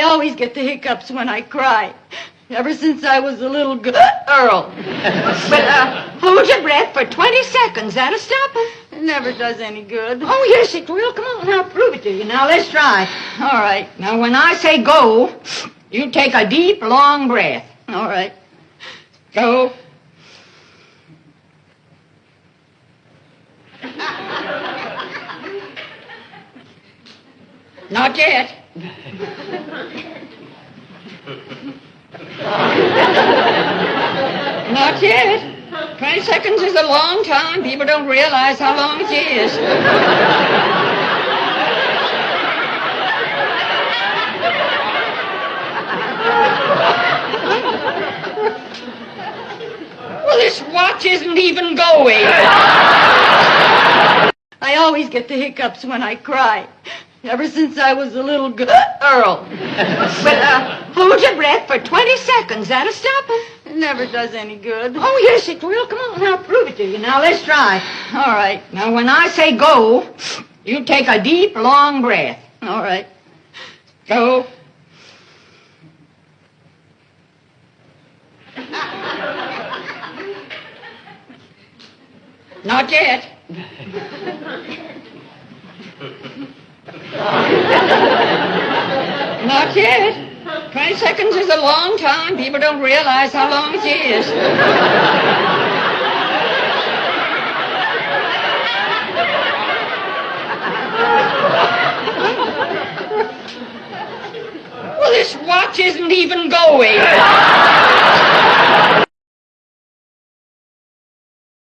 I always get the hiccups when I cry. Ever since I was a little girl. But, hold your breath for 20 seconds. That'll stop it. It never does any good. Oh, yes, it will. Come on, I'll prove it to you. Now, let's try. All right. Now, when I say go, you take a deep, long breath. All right. Go. Not yet. Not yet. 20 seconds is a long time. People don't realize how long it is. Well, this watch isn't even going. I always get the hiccups when I cry. Ever since I was a little girl. But, hold your breath for 20 seconds. That'll stop it. It never does any good. Oh, yes, it will. Come on, I'll prove it to you. Now, let's try. All right. Now, when I say go, you take a deep, long breath. All right. Go. Not yet. Not yet. 20 seconds is a long time. People don't realize how long it is. Well, this watch isn't even going.